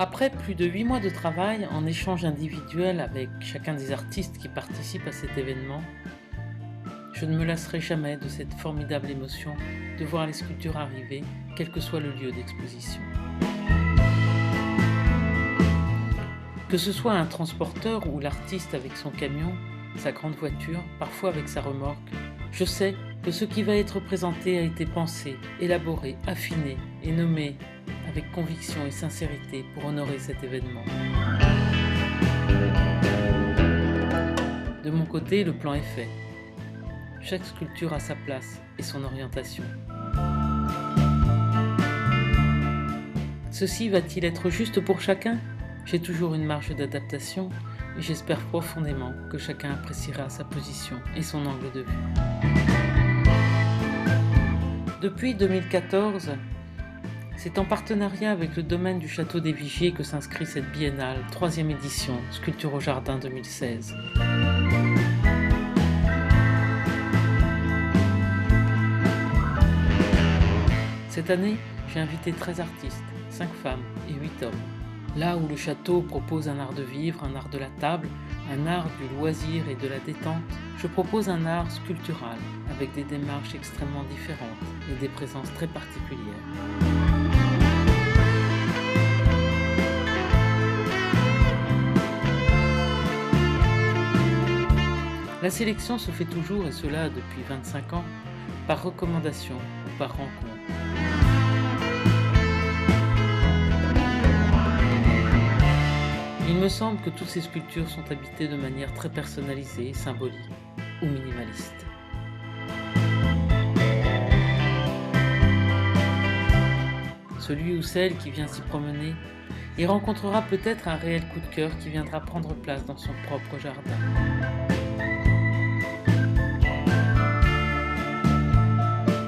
Après plus de 8 mois de travail en échange individuel avec chacun des artistes qui participent à cet événement, je ne me lasserai jamais de cette formidable émotion de voir les sculptures arriver, quel que soit le lieu d'exposition. Que ce soit un transporteur ou l'artiste avec son camion, sa grande voiture, parfois avec sa remorque, je sais que ce qui va être présenté a été pensé, élaboré, affiné et nommé avec conviction et sincérité pour honorer cet événement. De mon côté, le plan est fait. Chaque sculpture a sa place et son orientation. Ceci va-t-il être juste pour chacun ? J'ai toujours une marge d'adaptation et j'espère profondément que chacun appréciera sa position et son angle de vue. Depuis 2014, c'est en partenariat avec le domaine du Château des Vigiers que s'inscrit cette biennale, 3e édition, Sculpture au Jardin 2016. Cette année, j'ai invité 13 artistes, 5 femmes et 8 hommes. Là où le château propose un art de vivre, un art de la table, un art du loisir et de la détente, je propose un art sculptural avec des démarches extrêmement différentes et des présences très particulières. La sélection se fait toujours, et cela depuis 25 ans, par recommandation ou par rencontre. Il me semble que toutes ces sculptures sont habitées de manière très personnalisée, symbolique ou minimaliste. Celui ou celle qui vient s'y promener y rencontrera peut-être un réel coup de cœur qui viendra prendre place dans son propre jardin.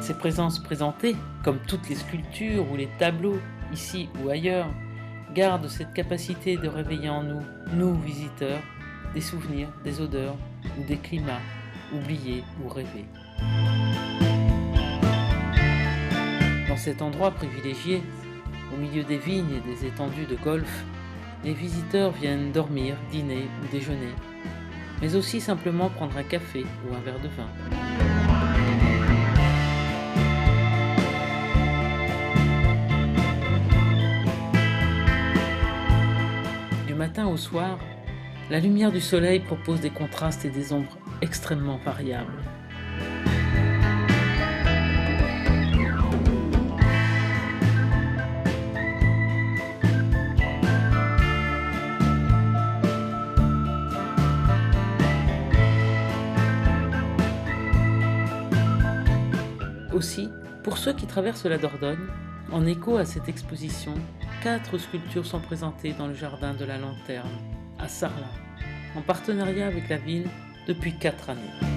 Ces présences présentées, comme toutes les sculptures ou les tableaux, ici ou ailleurs, gardent cette capacité de réveiller en nous, nous visiteurs, des souvenirs, des odeurs ou des climats oubliés ou rêvés. Dans cet endroit privilégié, au milieu des vignes et des étendues de golf, les visiteurs viennent dormir, dîner ou déjeuner, mais aussi simplement prendre un café ou un verre de vin. Du matin au soir, la lumière du soleil propose des contrastes et des ombres extrêmement variables. Aussi, pour ceux qui traversent la Dordogne, en écho à cette exposition, 4 sculptures sont présentées dans le jardin de la Lanterne, à Sarlat, en partenariat avec la ville depuis 4 années.